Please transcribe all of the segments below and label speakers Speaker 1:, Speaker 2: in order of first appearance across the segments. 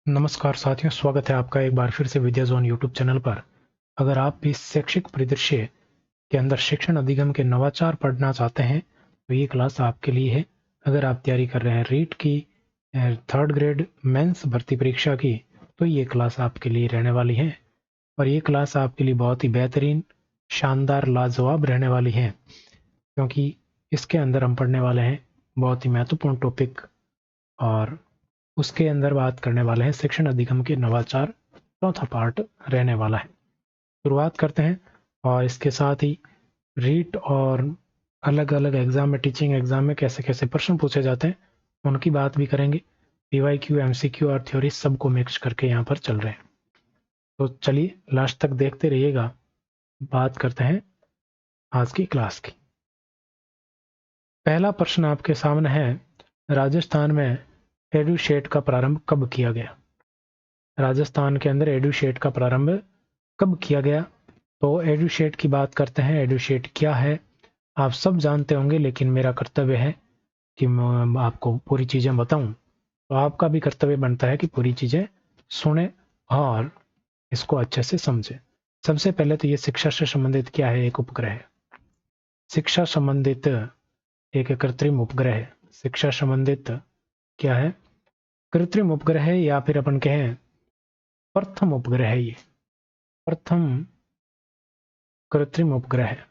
Speaker 1: नमस्कार साथियों, स्वागत है आपका एक बार फिर से विद्या जोन यूट्यूब चैनल पर। अगर आप भी शैक्षिक परिदृश्य के अंदर शिक्षण अधिगम के नवाचार पढ़ना चाहते हैं तो ये क्लास आपके लिए है। अगर आप तैयारी कर रहे हैं रीट की थर्ड ग्रेड मेंस भर्ती परीक्षा की तो ये क्लास आपके लिए रहने वाली है और ये क्लास आपके लिए बहुत ही बेहतरीन, शानदार, लाजवाब रहने वाली है, क्योंकि इसके अंदर हम पढ़ने वाले हैं बहुत ही महत्वपूर्ण टॉपिक और उसके अंदर बात करने वाले हैं शिक्षण अधिगम के नवाचार। चौथा पार्ट रहने वाला है। शुरुआत करते हैं और इसके साथ ही रीट और अलग अलग एग्जाम में, टीचिंग एग्जाम में कैसे कैसे प्रश्न पूछे जाते हैं उनकी बात भी करेंगे। पीवाईक्यू, एमसीक्यू और थ्योरी सबको मिक्स करके यहाँ पर चल रहे हैं। तो चलिए लास्ट तक देखते रहिएगा। बात करते हैं आज की क्लास की। पहला प्रश्न आपके सामने है, राजस्थान में एडुशेट का प्रारंभ कब किया गया? राजस्थान के अंदर एडुशेट का प्रारंभ कब किया गया? तो एडुशेट की बात करते हैं। एडुशेट क्या है आप सब जानते होंगे, लेकिन मेरा कर्तव्य है कि मैं आपको पूरी चीज़ें बताऊं। तो आपका भी कर्तव्य बनता है कि पूरी चीज़ें सुने और इसको अच्छे से समझें। सबसे पहले तो ये शिक्षा से संबंधित क्या है? एक उपग्रह है। शिक्षा संबंधित एक कृत्रिम उपग्रह है। शिक्षा संबंधित क्या है? कृत्रिम उपग्रह है, या फिर अपन कहें प्रथम उपग्रह है। ये प्रथम कृत्रिम उपग्रह है।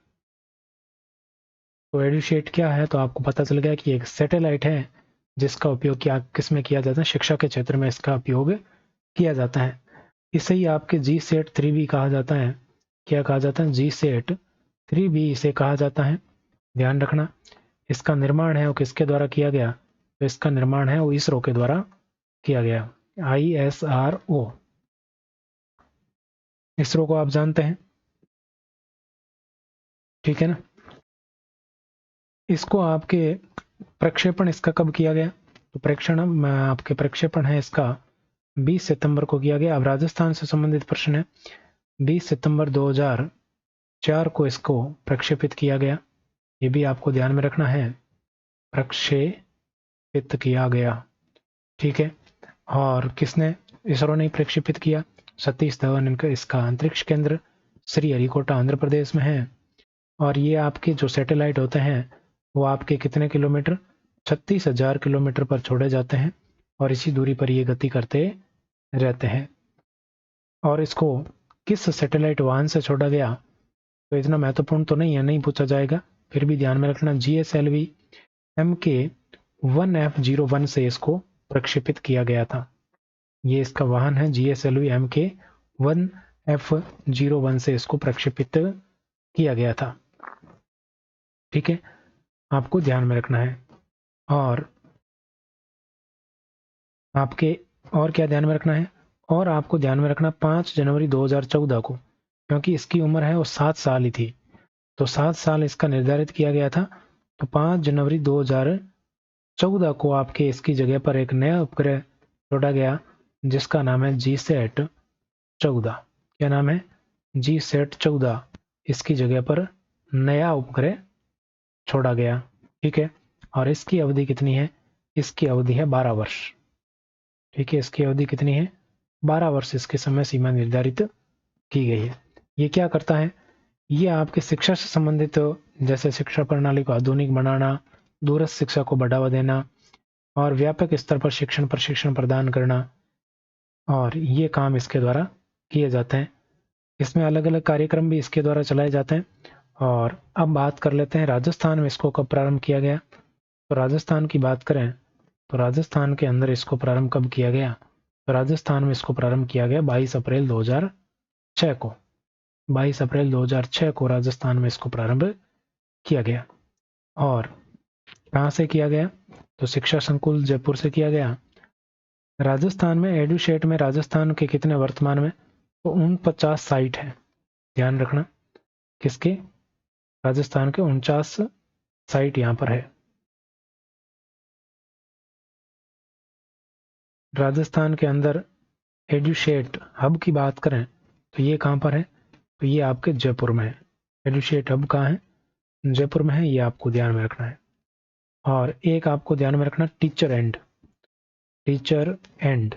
Speaker 1: तो एडुशेट क्या है? तो आपको पता चल गया कि एक सैटेलाइट है जिसका उपयोग किस में किया जाता है? शिक्षा के क्षेत्र में इसका उपयोग किया जाता है। इसे ही आपके GSAT-3 भी कहा जाता है। क्या कहा जाता है? GSAT-3 भी इसे कहा जाता है। ध्यान रखना। इसका निर्माण है वो किसके द्वारा किया गया? तो इसका निर्माण है वो इसरो के द्वारा किया गया। ISRO, इसरो को आप जानते हैं, ठीक है ना? इसको आपके प्रक्षेपण इसका कब किया गया? तो आपके प्रक्षेपण है इसका 20 सितंबर को किया गया। अब राजस्थान से संबंधित प्रश्न है। 20 सितंबर 2004 को इसको प्रक्षेपित किया गया। ये भी आपको ध्यान में रखना है, प्रक्षेपित किया गया, ठीक है। और किसने? इसरो ने प्रक्षेपित किया। सतीश धवन इनका इसका अंतरिक्ष केंद्र श्रीहरिकोटा आंध्र प्रदेश में है। और ये आपके जो सैटेलाइट होते हैं वो आपके कितने किलोमीटर? 36,000 किलोमीटर पर छोड़े जाते हैं और इसी दूरी पर ये गति करते रहते हैं। और इसको किस सैटेलाइट वाहन से छोड़ा गया? तो इतना महत्वपूर्ण तो नहीं है, नहीं पूछा जाएगा, फिर भी ध्यान में रखना। GSLV MK-1F01 से इसको प्रक्षेपित किया गया था। ये इसका वाहन है GSLV MK-1F01 से इसको प्रक्षेपित किया गया था, ठीक है। आपको ध्यान में रखना है। और आपके और क्या ध्यान में रखना है? और आपको ध्यान में रखना 5 जनवरी 2014 को, क्योंकि इसकी उम्र है वो 7 साल ही थी, तो 7 साल इसका निर्धारित किया गया था। तो 5 जनवरी 2014 को आपके इसकी जगह पर एक नया उपग्रह छोड़ा गया जिसका नाम है GSAT-14। क्या नाम है? GSAT-14। इसकी जगह पर नया उपग्रह छोड़ा गया, ठीक है। और इसकी अवधि कितनी है? इसकी अवधि है 12 वर्ष, ठीक है। इसकी अवधि कितनी है? 12 वर्ष इसकी समय सीमा निर्धारित की गई है। ये क्या करता है? ये आपके शिक्षा से संबंधित, जैसे शिक्षा प्रणाली को आधुनिक बनाना, दूरस्थ शिक्षा को बढ़ावा देना और व्यापक स्तर पर शिक्षण प्रशिक्षण प्रदान करना, और ये काम इसके द्वारा किए जाते हैं। इसमें अलग अलग कार्यक्रम भी इसके द्वारा चलाए जाते हैं। और अब बात कर लेते हैं राजस्थान में इसको कब प्रारंभ किया गया। तो राजस्थान की बात करें तो राजस्थान के अंदर इसको प्रारंभ कब किया गया? तो राजस्थान में इसको प्रारंभ किया गया 22 अप्रैल 2006 को। 22 अप्रैल 2006 को राजस्थान में इसको प्रारंभ किया गया। और कहाँ से किया गया? तो शिक्षा संकुल जयपुर से किया गया। राजस्थान में एडुशेट में राजस्थान के कितने वर्तमान में? तो 49 साइट है। ध्यान रखना, किसके? राजस्थान के 49 साइट यहाँ पर है। राजस्थान के अंदर एडुशेट हब की बात करें तो ये कहाँ पर है? तो ये आपके जयपुर में है। एडुशेट हब कहाँ है? जयपुर में है। ये आपको ध्यान में रखना है। और एक आपको ध्यान में रखना, टीचर एंड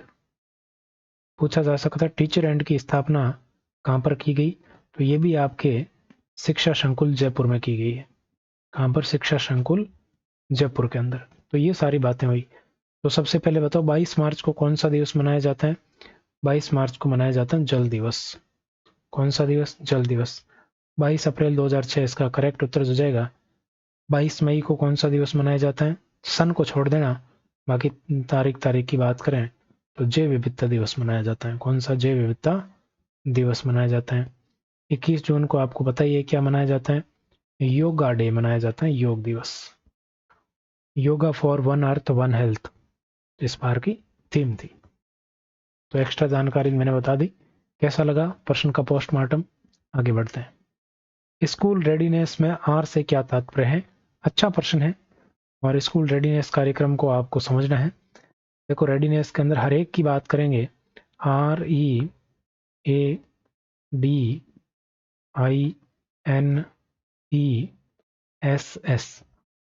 Speaker 1: पूछा जा सकता है टीचर एंड की स्थापना कहाँ पर की गई, तो ये भी आपके शिक्षा संकुल जयपुर में की गई है। कहाँ पर? शिक्षा संकुल जयपुर के अंदर। तो ये सारी बातें हुई। तो सबसे पहले बताओ 22 मार्च को कौन सा दिवस मनाया जाता है? 22 मार्च को मनाया जाता है जल दिवस। कौन सा दिवस? जल दिवस। 22 अप्रैल 2006 इसका करेक्ट उत्तर हो जाएगा। 22 मई को कौन सा दिवस मनाया जाता है? सन को छोड़ देना, बाकी तारीख की बात करें तो जैव विविधता दिवस मनाया जाता है। कौन सा? जैव विविधता दिवस मनाया जाता है। 21 जून को आपको पता ही है क्या मनाया जाता है? योगा डे मनाया जाता है, योग दिवस। Yoga for one earth one health इस बार की थीम थी। तो एक्स्ट्रा जानकारी मैंने बता दी। कैसा लगा प्रश्न का पोस्टमार्टम? आगे बढ़ते हैं। स्कूल रेडीनेस में आर से क्या तात्पर्य है? अच्छा प्रश्न है, और स्कूल रेडीनेस कार्यक्रम को आपको समझना है। देखो, रेडीनेस के अंदर हर एक की बात करेंगे। READINESS,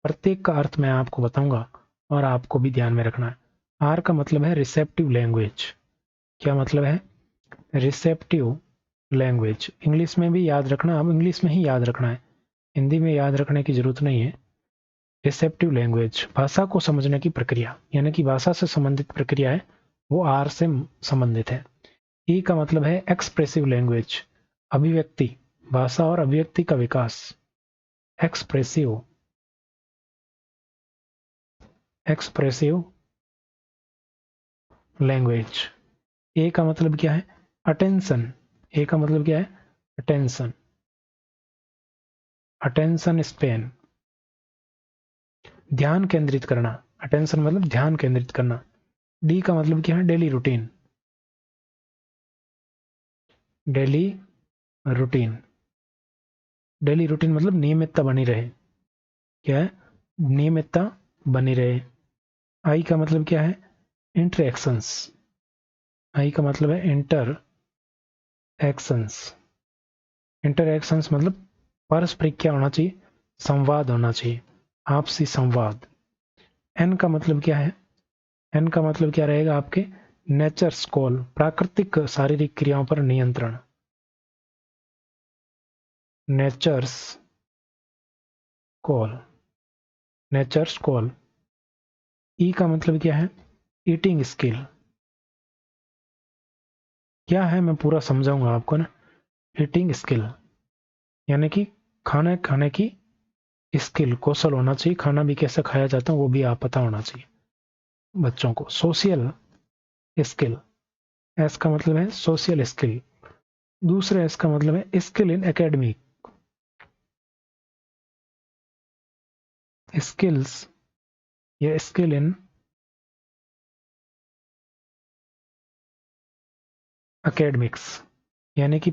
Speaker 1: प्रत्येक का अर्थ मैं आपको बताऊंगा और आपको भी ध्यान में रखना है। आर का मतलब है रिसेप्टिव लैंग्वेज। क्या मतलब है? Receptive language. इंग्लिश में भी याद रखना, अब इंग्लिश में ही याद रखना है, हिंदी में याद रखने की जरूरत नहीं है। रिसेप्टिव लैंग्वेज, भाषा को समझने की प्रक्रिया, यानी कि भाषा से संबंधित प्रक्रिया है, वो आर से संबंधित है। ई का मतलब है एक्सप्रेसिव लैंग्वेज, अभिव्यक्ति, भाषा और अभिव्यक्ति का विकास। Expressive language. ए का मतलब क्या है? अटेंशन। ए का मतलब क्या है? अटेंशन। अटेंशन स्पेन, ध्यान केंद्रित करना। अटेंशन मतलब ध्यान केंद्रित करना। डी का मतलब क्या है? Daily routine. Daily routine. Daily routine मतलब नियमितता बनी रहे। क्या है? नियमितता बनी रहे। आई का मतलब क्या है? इंटरएक्शंस। आई का मतलब है इंटर एक्शंस। इंटरएक्शंस मतलब पारस्परिक क्या होना चाहिए? संवाद होना चाहिए, आपसी संवाद। एन का मतलब क्या है? एन का मतलब क्या रहेगा आपके? नेचर्स कॉल, प्राकृतिक शारीरिक क्रियाओं पर नियंत्रण। Nature's call, nature's call. E का मतलब क्या है? Eating skill. क्या है मैं पूरा समझाऊंगा आपको ना। ईटिंग स्किल यानी कि खाना खाने की स्किल, कौशल होना चाहिए, खाना भी कैसे खाया जाता है वो भी आप पता होना चाहिए बच्चों को। सोशल स्किल, एस का मतलब है सोशल स्किल। दूसरा एस का मतलब है स्किल इन एकेडमिक। स्किल्स या स्किल इन एकेडमिक्स, यानी कि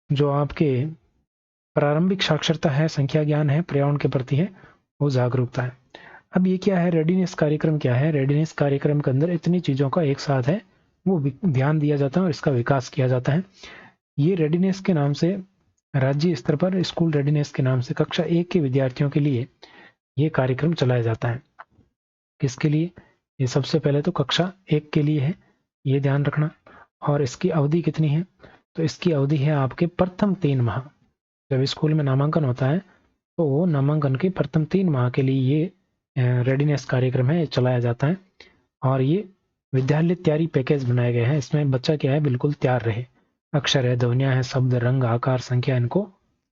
Speaker 1: जो आपके प्रारंभिक साक्षरता है, संख्या ज्ञान है, पर्यावरण के प्रति है, वो जागरूकता है। अब ये क्या है? रेडीनेस कार्यक्रम क्या है? रेडीनेस कार्यक्रम के अंदर इतनी चीजों का एक साथ है, वो ध्यान दिया जाता है और इसका विकास किया जाता है। ये रेडीनेस के नाम से, राज्य स्तर पर स्कूल रेडीनेस के नाम से कक्षा 1 के विद्यार्थियों के लिए ये कार्यक्रम चलाया जाता है। किसके लिए? ये सबसे पहले तो कक्षा 1 के लिए है, ये ध्यान रखना। और इसकी अवधि कितनी है? तो इसकी अवधि है आपके प्रथम 3 माह। जब स्कूल में नामांकन होता है तो वो नामांकन के प्रथम 3 माह के लिए ये रेडीनेस कार्यक्रम है, चलाया जाता है। और ये विद्यालय तैयारी पैकेज बनाए गए हैं। इसमें बच्चा क्या है? बिल्कुल तैयार रहे। अक्षर है, ध्वनियां है, शब्द, रंग, आकार, संख्या, इनको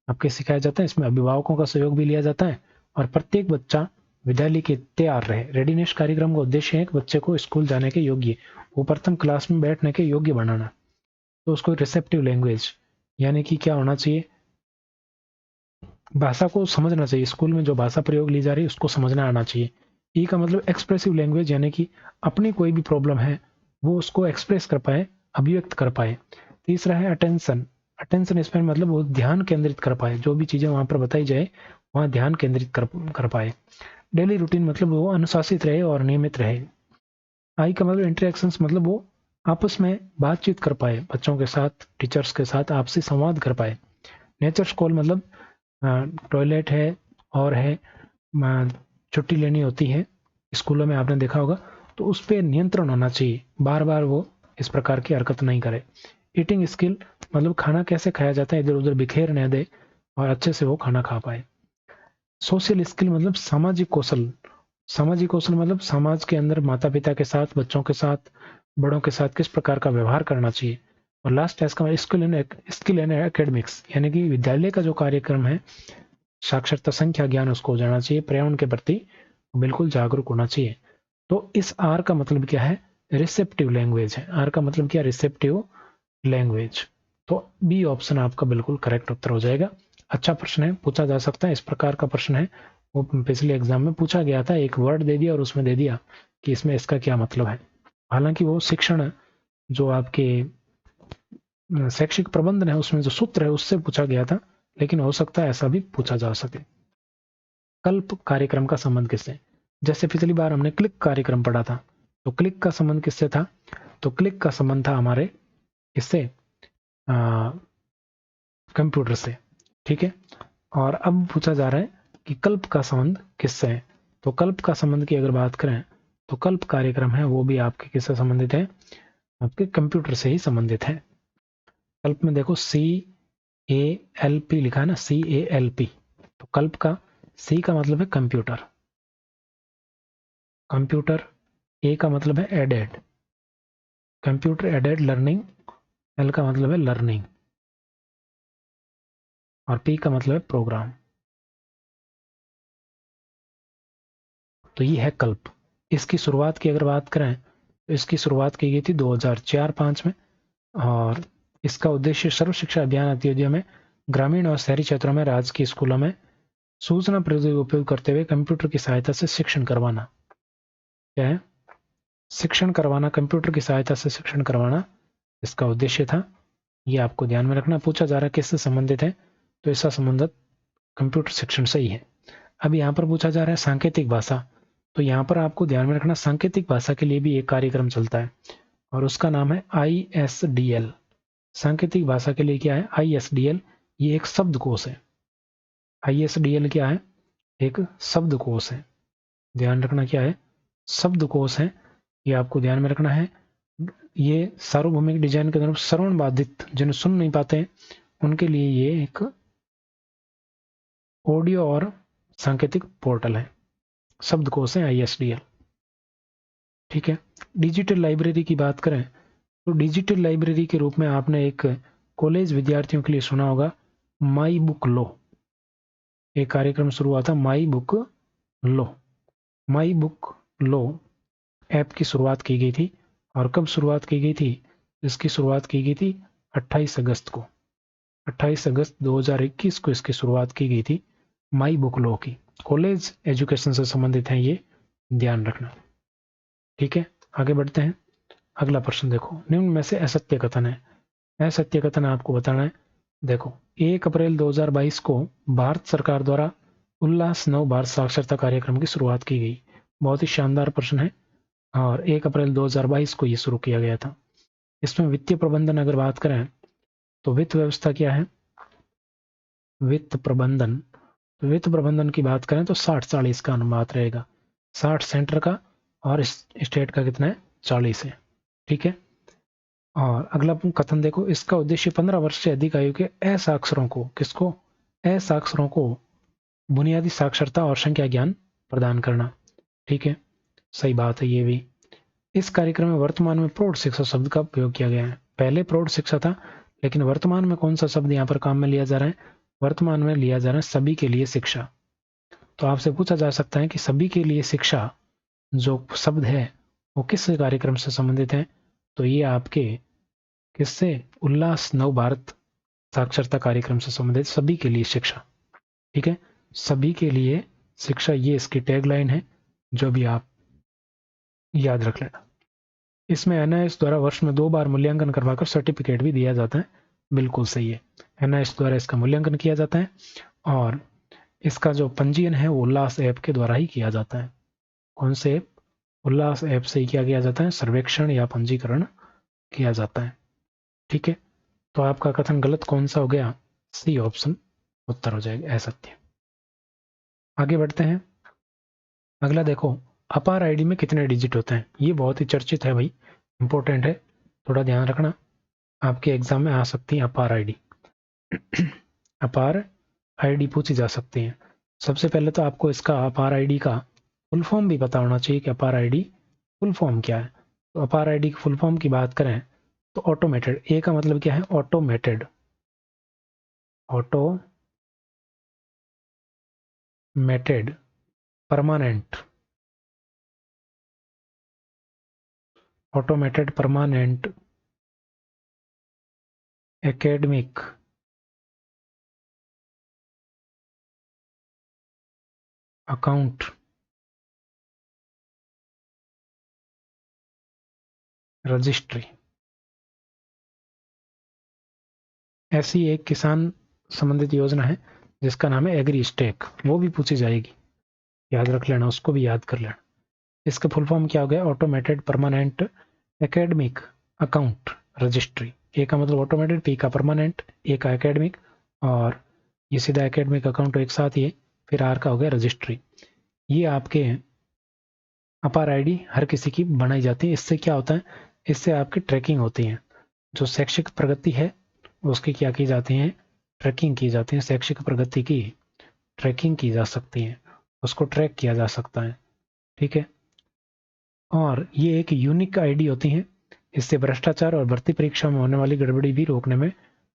Speaker 1: आपके सिखाया जाता है। इसमें अभिभावकों का सहयोग भी लिया जाता है और प्रत्येक बच्चा विद्यालय के तैयार रहे। रेडीनेस कार्यक्रम का उद्देश्य है कि बच्चे को स्कूल जाने के योग्य, वो प्रथम क्लास में बैठने के योग्य बनाना। तो उसको रिसेप्टिव लैंग्वेज यानी कि क्या होना चाहिए? भाषा को समझना चाहिए। स्कूल में जो भाषा प्रयोग ली जा रही है उसको समझना आना चाहिए। ई का मतलब एक्सप्रेसिव लैंग्वेज, यानी कि अपनी कोई भी प्रॉब्लम है वो उसको एक्सप्रेस कर पाए, अभिव्यक्त कर पाए। तीसरा है अटेंशन। अटेंशन स्पैन मतलब वो ध्यान केंद्रित कर पाए, जो भी चीजें वहां पर बताई जाए वहां ध्यान केंद्रित कर पाए। डेली रूटीन मतलब वो अनुशासित रहे और नियमित रहे। आई का मतलब इंटरेक्शंस मतलब वो आपस में बातचीत कर पाए, बच्चों के साथ, टीचर्स के साथ आपसी संवाद कर पाए। नेचर कॉल मतलब टॉयलेट है और है, छुट्टी लेनी होती है स्कूलों में, आपने देखा होगा, तो उस पर नियंत्रण होना चाहिए। बार बार वो इस प्रकार की हरकत नहीं करे। ईटिंग स्किल मतलब खाना कैसे खाया जाता है, इधर उधर बिखेर न दे और अच्छे से वो खाना खा पाए। सोशल स्किल मतलब सामाजिक कौशल। सामाजिक कौशल मतलब समाज के अंदर माता पिता के साथ, बच्चों के साथ, बड़ों के साथ किस प्रकार का व्यवहार करना चाहिए। और लास्ट है इसका स्किल एंड एकेडमिक्स, यानी कि विद्यालय का जो कार्यक्रम है, साक्षरता, संख्या ज्ञान उसको हो जाना चाहिए, पर्यावरण के प्रति बिल्कुल जागरूक होना चाहिए। तो इस आर का मतलब क्या है, रिसेप्टिव लैंग्वेज है। आर का मतलब क्या, रिसेप्टिव लैंग्वेज। तो बी ऑप्शन आपका बिल्कुल करेक्ट उत्तर हो जाएगा। अच्छा प्रश्न है, पूछा जा सकता है, इस प्रकार का प्रश्न है, वो पिछले एग्जाम में पूछा गया था। एक वर्ड दे दिया और उसमें दे दिया कि इसमें इसका क्या मतलब है। हालांकि वो शिक्षण जो आपके शैक्षिक प्रबंधन है उसमें जो सूत्र है उससे पूछा गया था, लेकिन हो सकता है ऐसा भी पूछा जा सके। कल्प कार्यक्रम का संबंध किससे, जैसे पिछली बार हमने क्लिक कार्यक्रम पढ़ा था, तो क्लिक का संबंध किससे था, तो क्लिक का संबंध था हमारे इससे, कंप्यूटर से। ठीक है, और अब पूछा जा रहा है कि कल्प का संबंध किससे है। तो कल्प का संबंध की अगर बात करें तो कल्प कार्यक्रम है वो भी आपके किससे संबंधित है, आपके कंप्यूटर से ही संबंधित है। कल्प में देखो CALP लिखा है ना, CALP। तो कल्प का सी का मतलब है कंप्यूटर, कंप्यूटर, ए का मतलब है aided, computer aided learning, L का मतलब है लर्निंग, और पी का मतलब है प्रोग्राम। तो ये है कल्प। इसकी शुरुआत की अगर बात करें तो इसकी शुरुआत की गई थी 2004-5 में, और इसका उद्देश्य सर्व शिक्षा अभियान गतिविधियों में ग्रामीण और शहरी क्षेत्रों में राजकीय स्कूलों में सूचना प्रौद्योगिकी उपयोग करते हुए कंप्यूटर की सहायता से शिक्षण करवाना। क्या है, शिक्षण करवाना, कंप्यूटर की सहायता से शिक्षण करवाना इसका उद्देश्य था। ये आपको ध्यान में रखना। पूछा जा रहा है किससे संबंधित है, तो इसका संबंधित कंप्यूटर शिक्षण से ही है। अब यहाँ पर पूछा जा रहा है सांकेतिक भाषा, तो यहाँ पर आपको ध्यान में रखना सांकेतिक भाषा के लिए भी एक कार्यक्रम चलता है और उसका नाम है ISDL। सांकेतिक भाषा के लिए क्या है, ISDL, ये एक शब्दकोश है। ISDL क्या है, एक शब्दकोश है। ध्यान रखना क्या है, शब्दकोश है, ये आपको ध्यान में रखना है। ये सार्वभौमिक डिजाइन के तरफ श्रवण बाधित जिन्हें सुन नहीं पाते उनके लिए ये एक ऑडियो और सांकेतिक पोर्टल है, शब्दकोश है ISDL। ठीक है, डिजिटल लाइब्रेरी की बात करें तो डिजिटल लाइब्रेरी के रूप में आपने एक कॉलेज विद्यार्थियों के लिए सुना होगा, माई बुक लो। एक कार्यक्रम शुरू हुआ था, my book low. My book low app की शुरुआत की गई थी, और कब शुरुआत की गई थी, इसकी शुरुआत की गई थी 28 अगस्त को। 28 अगस्त 2021 को इसकी शुरुआत की गई थी माई बुक लो की। कॉलेज एजुकेशन से संबंधित है ये, ध्यान रखना। ठीक है, आगे बढ़ते हैं। अगला प्रश्न देखो, निम्न में से असत्य कथन है। असत्य कथन आपको बताना है। देखो, 1 अप्रैल 2022 को भारत सरकार द्वारा उल्लास नव भारत साक्षरता कार्यक्रम की शुरुआत की गई। बहुत ही शानदार प्रश्न है, और 1 अप्रैल 2022 को ये शुरू किया गया था। इसमें वित्तीय प्रबंधन अगर बात करें तो वित्त व्यवस्था क्या है, वित्त प्रबंधन। तो वित्त प्रबंधन की बात करें तो 60-40 का अनुपात रहेगा। 60 सेंटर का और स्टेट का कितना है, 40 है। ठीक है, और अगला कथन देखो, इसका उद्देश्य 15 वर्ष से अधिक आयु के असाक्षरों को, किसको, असाक्षरों को बुनियादी साक्षरता और संख्या ज्ञान प्रदान करना। ठीक है, सही बात है ये भी। इस कार्यक्रम में वर्तमान में प्रौढ़ शिक्षा शब्द का उपयोग किया गया है। पहले प्रौढ़ शिक्षा था, लेकिन वर्तमान में कौन सा शब्द यहाँ पर काम में लिया जा रहा है, वर्तमान में लिया जा रहा है सभी के लिए शिक्षा। तो आपसे पूछा जा सकता है कि सभी के लिए शिक्षा जो शब्द है वो किस कार्यक्रम से संबंधित है, तो ये आपके किससे, उल्लास नव भारत साक्षरता कार्यक्रम से संबंधित सभी के लिए शिक्षा। ठीक है, सभी के लिए शिक्षा, ये इसकी टैगलाइन है, जो भी आप याद रख लेना। इसमें NIS द्वारा वर्ष में 2 बार मूल्यांकन करवाकर सर्टिफिकेट भी दिया जाता है। बिल्कुल सही है, NIS द्वारा इसका मूल्यांकन किया जाता है, और इसका जो पंजीयन है वो उल्लास ऐप के द्वारा ही किया जाता है। कौन से ऐप, उल्लास ऐप से ही किया जाता है, सर्वेक्षण या पंजीकरण किया जाता है। ठीक है, तो आपका कथन गलत कौन सा हो गया, सी ऑप्शन उत्तर हो जाएगा, असत्य। आगे बढ़ते हैं। अगला देखो, अपार आईडी में कितने डिजिट होते हैं, ये बहुत ही चर्चित है भाई, इंपॉर्टेंट है। थोड़ा ध्यान रखना, आपके एग्जाम में आ सकती है अपार आईडी। अपार आईडी पूछी जा सकती है। सबसे पहले तो आपको इसका अपार आईडी का फुल फॉर्म भी पता होना चाहिए कि अपार आईडी फुल फॉर्म क्या है। तो अपार आईडी की फुल फॉर्म की बात करें तो ऑटोमेटेड, ए का मतलब क्या है? Automated, automated permanent, automated permanent academic account registry. ऐसी एक किसान संबंधित योजना है जिसका नाम है एग्री स्टेक, वो भी पूछी जाएगी, याद रख लेना, उसको भी याद कर लेना। इसका फुल फॉर्म क्या हो गया? Automated permanent academic account registry. A का मतलब ऑटोमेटेड, पी का परमानेंट, ए का एकेडमिक, और ये सीधा एकेडमिक अकाउंट एक साथ ही, फिर आर का हो गया रजिस्ट्री। ये आपके अपार आईडी हर किसी की बनाई जाती है। इससे क्या होता है? इससे आपकी ट्रैकिंग होती है, जो शैक्षिक प्रगति है उसकी क्या की जाती है? ट्रैकिंग की जाती है। शैक्षिक प्रगति की ट्रैकिंग की जा सकती है, उसको ट्रैक किया जा सकता है, ठीक है। और ये एक यूनिक आईडी होती है, इससे भ्रष्टाचार और भर्ती परीक्षा में होने वाली गड़बड़ी भी रोकने में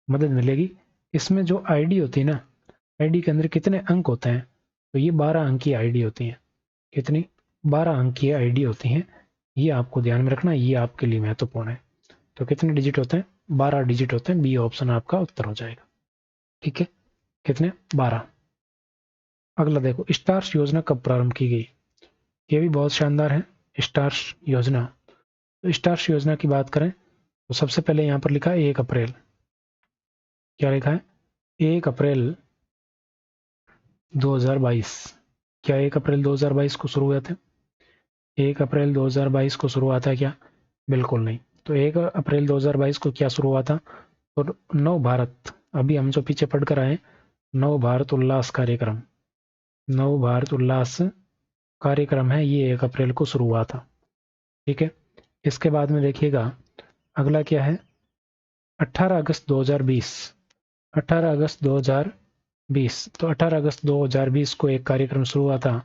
Speaker 1: मदद मिलेगी। इसमें जो आईडी होती है ना, आईडी के अंदर कितने अंक होते हैं? तो ये 12 अंक की आईडी होती है। कितनी? 12 अंक की आईडी होती हैं। ये आपको ध्यान में रखना, ये आपके लिए महत्वपूर्ण है। तो कितने डिजिट होते हैं? 12 डिजिट होते हैं। बी ऑप्शन आपका उत्तर हो जाएगा, ठीक है। कितने? 12। अगला देखो, स्टार्स योजना कब प्रारंभ की गई? ये भी बहुत शानदार है, स्टार्स योजना। तो स्टार्स योजना की बात करें तो सबसे पहले यहाँ पर लिखा है 1 अप्रैल। क्या लिखा है? 1 अप्रैल 2022। क्या 1 अप्रैल 2022 को शुरू हुए थे? 1 अप्रैल 2022 को शुरू हुआ था क्या? बिल्कुल नहीं। तो 1 अप्रैल 2022 को क्या शुरू हुआ था? तो नव भारत, अभी हम जो पीछे पढ़कर आए, नव भारत उल्लास कार्यक्रम, नव भारत उल्लास कार्यक्रम है, ये 1 अप्रैल को शुरू हुआ था, ठीक है। इसके बाद में देखिएगा अगला क्या है? 18 अगस्त 2020। 18 अगस्त 2020, तो 18 अगस्त 2020 को एक कार्यक्रम शुरू हुआ था।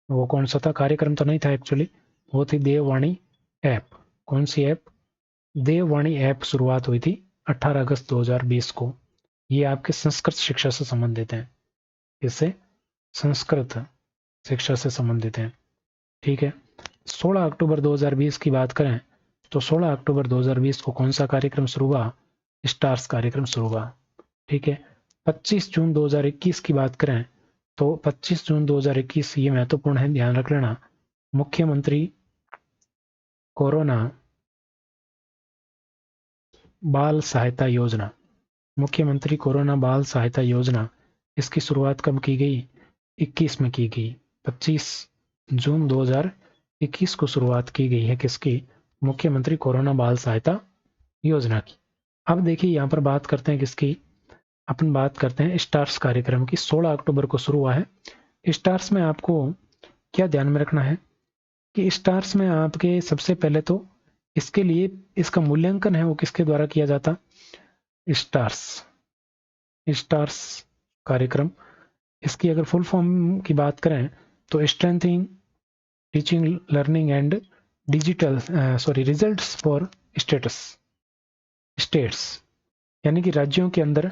Speaker 1: वो कौन सा था? कार्यक्रम तो नहीं था एक्चुअली, वो थी देववाणी ऐप। कौन सी ऐप? देववाणी ऐप शुरुआत हुई थी 18 अगस्त 2020 को। ये आपके संस्कृत शिक्षा से संबंधित हैं, इससे संस्कृत शिक्षा से संबंधित हैं, ठीक है। 16 अक्टूबर 2020 की बात करें तो 16 अक्टूबर 2020 को कौन सा कार्यक्रम शुरू हुआ? स्टार्स कार्यक्रम शुरू हुआ, ठीक है। 25 जून 2021 की बात करें तो 25 जून 2021, ये महत्वपूर्ण है, ध्यान रख लेना। मुख्यमंत्री कोरोना बाल सहायता योजना, मुख्यमंत्री कोरोना बाल सहायता योजना, इसकी शुरुआत कब की गई? 21 में की गई। 25 जून 2021 को शुरुआत की गई है किसकी? मुख्यमंत्री कोरोना बाल सहायता योजना की। अब देखिए यहाँ पर बात करते हैं किसकी? अपन बात करते हैं स्टार्स कार्यक्रम की। 16 अक्टूबर को शुरू हुआ है। स्टार्स में आपको क्या ध्यान में रखना है कि स्टार्स में आपके सबसे पहले तो इसके लिए इसका मूल्यांकन है वो किसके द्वारा किया जाता? स्टार्स, स्टार्स कार्यक्रम। इसकी अगर फुल फॉर्म की बात करें तो strengthening teaching learning and digital results for states, यानी कि राज्यों के अंदर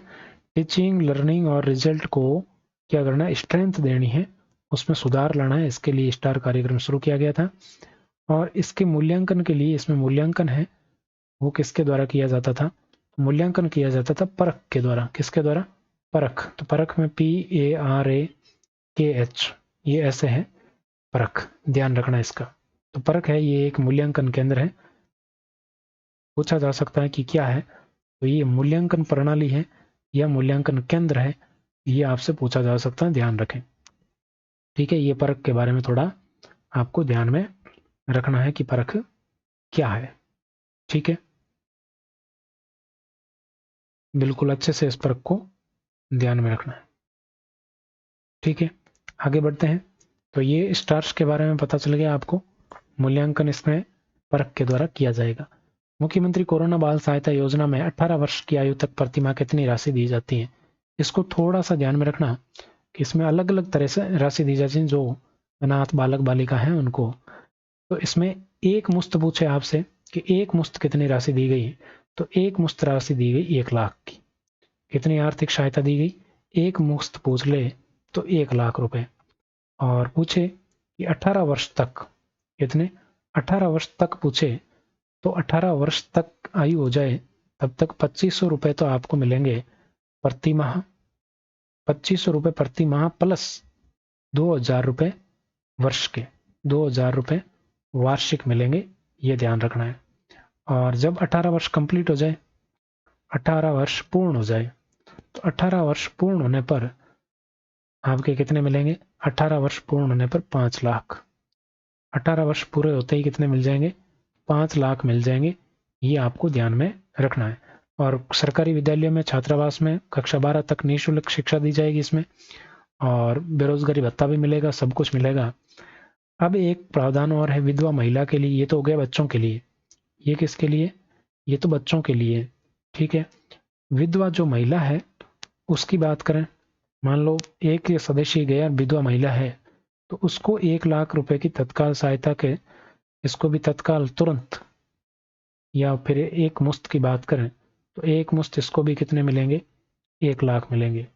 Speaker 1: टीचिंग लर्निंग और रिजल्ट को क्या करना है? स्ट्रेंथ देनी है, उसमें सुधार लाना है। इसके लिए स्टार कार्यक्रम शुरू किया गया था। और इसके मूल्यांकन के लिए, इसमें मूल्यांकन है वो किसके द्वारा किया जाता था? मूल्यांकन किया जाता था परख के द्वारा। किसके द्वारा? परख। तो परख में PARAKH, ये ऐसे है परख, ध्यान रखना इसका। तो परख है, ये एक मूल्यांकन केंद्र है। पूछा जा सकता है कि क्या है, तो ये मूल्यांकन प्रणाली है या मूल्यांकन केंद्र है, ये आपसे पूछा जा सकता है, ध्यान रखें, ठीक है। ये परख के बारे में थोड़ा आपको ध्यान में रखना है कि परख क्या है, ठीक है। बिल्कुल अच्छे से इस परख को ध्यान में रखना है, ठीक है। आगे बढ़ते हैं। तो ये स्टार्स के बारे में पता चल गया आपको, मूल्यांकन इसमें परख के द्वारा किया जाएगा। मुख्यमंत्री कोरोना बाल सहायता योजना में 18 वर्ष की आयु तक प्रति माह कितनी राशि दी जाती है? इसको थोड़ा सा ध्यान में रखना कि इसमें अलग अलग तरह से राशि दी जाती है जो अनाथ बालक बालिका हैं उनको। तो इसमें एक मुश्त पूछे आपसे कि एक मुश्त कितनी राशि दी गई, तो एक मुश्त राशि दी गई 1 लाख की। कितनी आर्थिक सहायता दी गई? एक मुश्त पूछ ले तो 1 लाख रुपए। और पूछे कि 18 वर्ष तक कितने, 18 वर्ष तक पूछे तो 18 वर्ष तक आयु हो जाए तब तक 2500 रुपए तो आपको मिलेंगे प्रति माह। 2500 रुपए प्रति माह प्लस 2000 रुपए वर्ष के, 2000 रुपए वार्षिक मिलेंगे, ये ध्यान रखना है। और जब 18 वर्ष कंप्लीट हो जाए, 18 वर्ष पूर्ण हो जाए, तो 18 वर्ष पूर्ण होने पर आपके कितने मिलेंगे? 18 वर्ष पूर्ण होने पर 5 लाख। 18 वर्ष पूरे होते ही कितने मिल जाएंगे? 5 लाख मिल जाएंगे। ये आपको ध्यान में रखना है। और सरकारी विद्यालयों में छात्रावास में कक्षा 12 तक निःशुल्क शिक्षा दी जाएगी इसमें, और बेरोजगारी भत्ता भी मिलेगा, सब कुछ मिलेगा। अब एक प्रावधान और है विधवा महिला के लिए। ये तो हो गया बच्चों के लिए, ये किसके लिए? ये तो बच्चों के लिए, ठीक है। विधवा जो महिला है उसकी बात करें, मान लो एक सदस्य गैर विधवा महिला है तो उसको 1 लाख रुपए की तत्काल सहायता के, इसको भी तत्काल तुरंत, या फिर एक मुश्त की बात करें तो एक मुश्त इसको भी कितने मिलेंगे? 1 लाख मिलेंगे।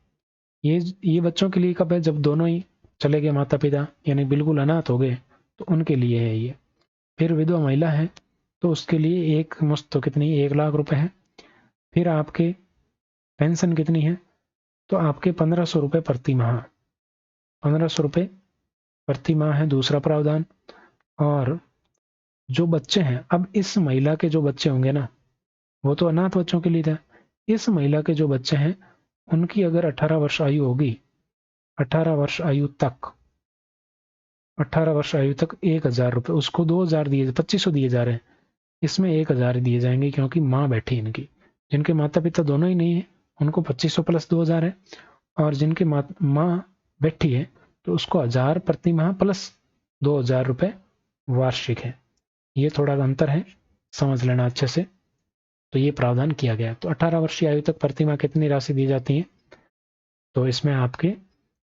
Speaker 1: ये बच्चों के लिए कब है? जब दोनों ही चले गए माता पिता, यानी बिल्कुल अनाथ हो गए, तो उनके लिए है ये। फिर विधवा महिला है तो उसके लिए एक मुश्त तो कितनी? 1 लाख रुपए है। फिर आपके पेंशन कितनी है? तो आपके 1500 रुपए प्रति माह, 1500 रुपए प्रति माह है दूसरा प्रावधान। और जो बच्चे हैं, अब इस महिला के जो बच्चे होंगे ना, वो तो अनाथ बच्चों के लिए था। इस महिला के जो बच्चे हैं उनकी अगर 18 वर्ष आयु होगी, 18 वर्ष आयु तक, 18 वर्ष आयु तक 1000 रुपए, उसको 2000 दिए, 2500 दिए जा रहे हैं, इसमें 1000 दिए जाएंगे क्योंकि माँ बैठी इनकी। जिनके माता पिता दोनों ही नहीं है उनको 2500 प्लस 2000 है, और जिनकी माँ बैठी है तो उसको 1000 प्रति माह प्लस 2000 रुपए वार्षिक है। ये थोड़ा अंतर है, समझ लेना अच्छे से। तो ये प्रावधान किया गया। तो 18 वर्षीय आयु तक प्रति माह कितनी राशि दी जाती है? तो इसमें आपके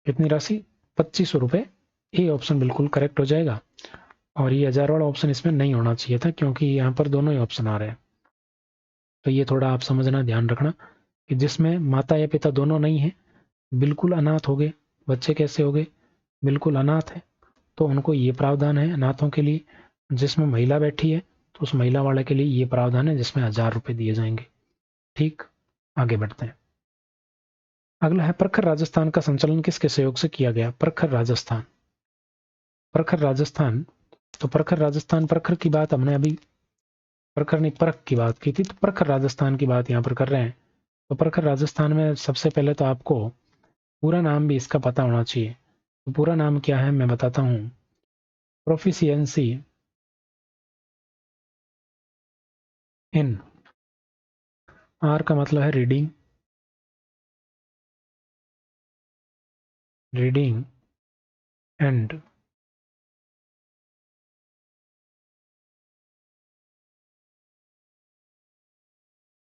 Speaker 1: कितनी राशि? 2500 रुपए। ए ऑप्शन बिल्कुल करेक्ट हो जाएगा। और ये 1000 वाला ऑप्शन इसमें नहीं होना चाहिए था क्योंकि यहाँ पर दोनों ही ऑप्शन आ रहे हैं। तो ये थोड़ा आप समझना, ध्यान रखना कि जिसमें माता या पिता दोनों नहीं है, बिल्कुल अनाथ हो गए, बच्चे कैसे हो गए? बिल्कुल अनाथ है, तो उनको ये प्रावधान है अनाथों के लिए। जिसमें महिला बैठी है तो उस महिला वाले के लिए ये प्रावधान है जिसमें 1000 रुपए दिए जाएंगे। ठीक, आगे बढ़ते हैं। अगला है प्रखर राजस्थान का संचालन किसके सहयोग से किया गया? प्रखर राजस्थान, प्रखर राजस्थान। तो प्रखर राजस्थान, प्रखर की बात हमने अभी, प्रखर नहीं परख की बात की थी, तो प्रखर राजस्थान की बात यहाँ पर कर रहे हैं। तो प्रखर राजस्थान में सबसे पहले तो आपको पूरा नाम भी इसका पता होना चाहिए। तो पूरा नाम क्या है मैं बताता हूँ। प्रोफिशिएंसी इन, आर का मतलब है reading, reading and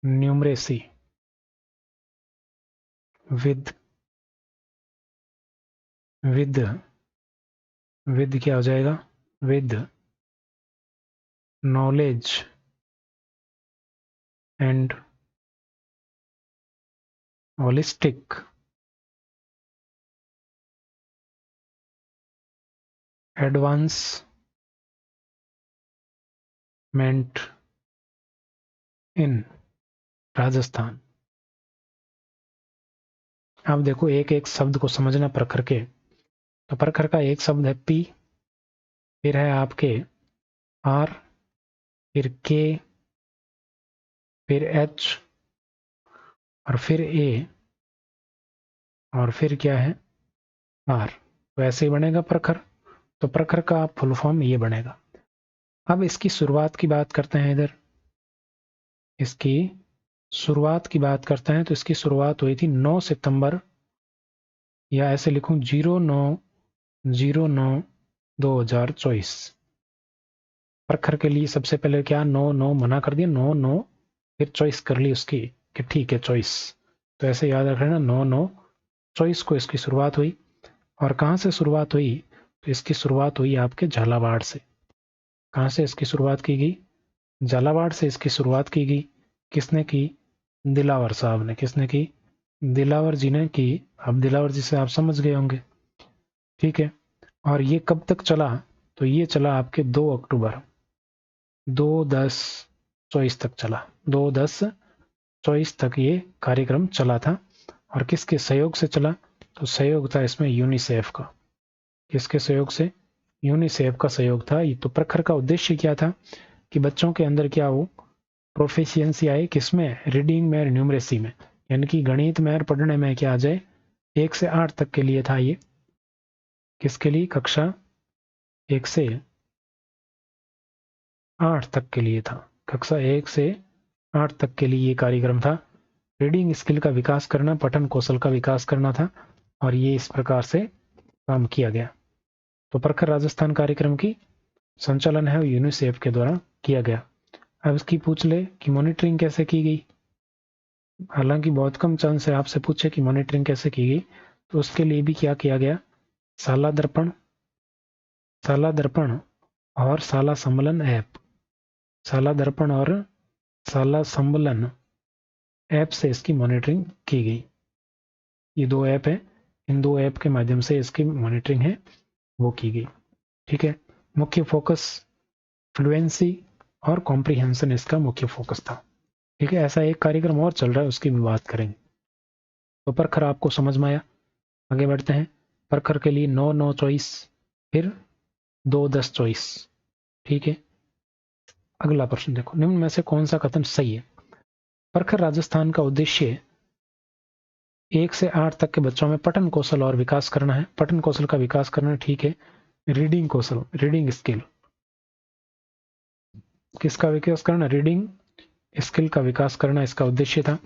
Speaker 1: numeracy with, with, with क्या हो जाएगा? With knowledge and holistic advancement in Rajasthan. अब देखो एक एक शब्द को समझना प्रखर के। तो प्रखर का एक शब्द है पी, फिर है आपके आर, फिर के, फिर एच, और फिर ए, और फिर क्या है? आर। तो ऐसे ही बनेगा प्रखर। तो प्रखर का फुल फॉर्म ये बनेगा। अब इसकी शुरुआत की बात करते हैं। इधर इसकी शुरुआत की बात करते हैं तो इसकी शुरुआत हुई थी 9 सितंबर, या ऐसे लिखूं 09/09/2024। प्रखर के लिए सबसे पहले क्या, नो नो मना कर दिया, नो नो, फिर चॉइस कर ली उसकी कि ठीक है चॉइस। तो ऐसे याद रख लेना, नो नो चॉइस को इसकी शुरुआत हुई। और कहाँ से शुरुआत हुई, तो इसकी शुरुआत हुई आपके झालावाड़ से। कहाँ से इसकी शुरुआत की गई, झालावाड़ से इसकी शुरुआत की गई। किसने की, दिलावर साहब ने। किसने की, दिलावर जी ने की। अब दिलावर जी से आप समझ गए होंगे, ठीक है। और ये कब तक चला, तो ये चला आपके 2 अक्टूबर 2/10/24 तक चला। 2/10/24 तक ये कार्यक्रम चला था। और किसके सहयोग से चला, तो सहयोग था इसमें यूनिसेफ का। किसके सहयोग से, यूनिसेफ का सहयोग था। तो प्रखर का उद्देश्य क्या था कि बच्चों के अंदर क्या हो, प्रोफिशिएंसी आए, किसमें, रीडिंग में, न्यूमरेसी में, यानी कि गणित में और पढ़ने में क्या आ जाए। 1 से 8 तक के लिए था ये। किसके लिए, कक्षा 1 से 8 तक के लिए था। कक्षा 1 से 8 तक के लिए ये कार्यक्रम था। रीडिंग स्किल का विकास करना, पठन कौशल का विकास करना था। और ये इस प्रकार से काम किया गया। तो प्रखर राजस्थान कार्यक्रम की संचालन है यूनिसेफ के द्वारा किया गया। अब इसकी पूछ ले कि मॉनिटरिंग कैसे की गई। हालांकि बहुत कम चांस है आपसे पूछे कि मॉनिटरिंग कैसे की गई, तो उसके लिए भी क्या किया गया, शाला दर्पण और शाला सम्मेलन ऐप। शाला दर्पण और शाला सम्मेलन ऐप से इसकी मॉनिटरिंग की गई। ये 2 ऐप है, इन 2 ऐप के माध्यम से इसकी मॉनिटरिंग है वो की गई, ठीक है। मुख्य फोकस फ्लुएंसी और कॉम्प्रिहेंशन इसका मुख्य फोकस था, ठीक है। ऐसा एक कार्यक्रम और चल रहा है, उसकी भी बात करेंगे। तो प्रखर आपको समझ में आया। आगे बढ़ते हैं। प्रखर के लिए 9 9 चॉइस, फिर 2/10/24, ठीक है। अगला प्रश्न देखो, निम्न में से कौन सा कथन सही है। प्रखर राजस्थान का उद्देश्य 1 से 8 तक के बच्चों में पठन कौशल और विकास करना है। पठन कौशल का विकास करना, ठीक है। रीडिंग कौशल, रीडिंग स्किल, किसका विकास करना, रीडिंग स्किल का विकास करना इसका उद्देश्य था।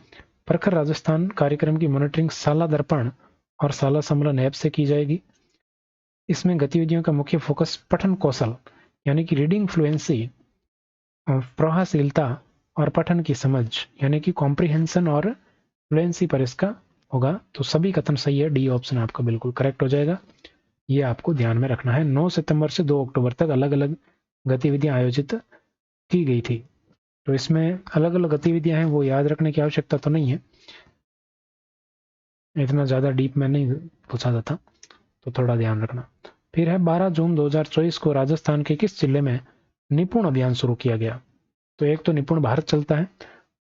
Speaker 1: प्रखर राजस्थान कार्यक्रम की मॉनिटरिंग शाला दर्पण और शाला सम्मेलन ऐप से की जाएगी। इसमें गतिविधियों का मुख्य फोकस पठन कौशल यानी कि रीडिंग फ्लुएंसी, प्रभावशीलता और पठन की समझ यानी कि कॉम्प्रिहेंशन और फ्लुएंसी पर इसका होगा। तो सभी कथन सही है, डी ऑप्शन आपका बिल्कुल करेक्ट हो जाएगा। ये आपको ध्यान में रखना है। 9 सितंबर से 2 अक्टूबर तक अलग अलग गतिविधियां आयोजित की गई थी। तो इसमें अलग अलग गतिविधियां हैं, वो याद रखने की आवश्यकता तो नहीं है, इतना ज़्यादा डीप में नहीं पूछा जाता, तो थोड़ा ध्यान रखना। फिर है 12 जून 2024 को राजस्थान के किस जिले में निपुण अभियान शुरू किया गया। तो एक तो निपुण भारत चलता है,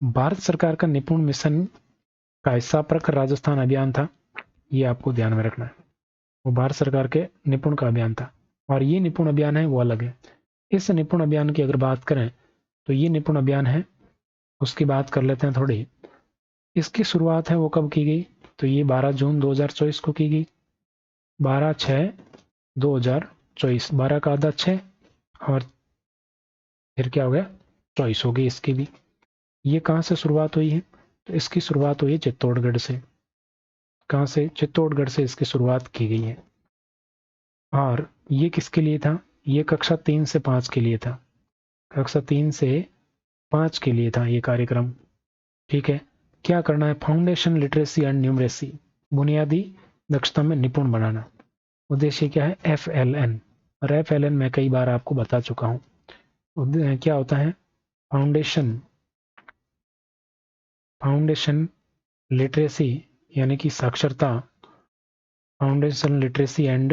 Speaker 1: भारत सरकार का निपुण मिशन का हिस्सा प्रखर राजस्थान अभियान था, ये आपको ध्यान में रखना है। वो भारत सरकार के निपुण का अभियान था, और ये निपुण अभियान है वो अलग है। इस निपुण अभियान की अगर बात करें तो ये निपुण अभियान है, उसकी बात कर लेते हैं थोड़ी। इसकी शुरुआत है वो कब की गई, तो ये 12 जून 2024 को की गई। 12/6/2024, 12 का आधा 6 और फिर क्या हो गया, 24 हो गई इसकी भी। ये कहाँ से शुरुआत हुई है, तो इसकी शुरुआत हुई है चित्तौड़गढ़ से। कहाँ से, चित्तौड़गढ़ से इसकी शुरुआत की गई है। और ये किसके लिए था, ये कक्षा 3 से 5 के लिए था। कक्षा 3 से 5 के लिए था ये कार्यक्रम, ठीक है। क्या करना है, फाउंडेशन लिटरेसी एंड न्यूमरेसी, बुनियादी दक्षता में निपुण बनाना। उद्देश्य क्या है, FLN। और FLN मैं कई बार आपको बता चुका हूँ। क्या होता है, फाउंडेशन लिटरेसी यानी कि साक्षरता, फाउंडेशन लिटरेसी एंड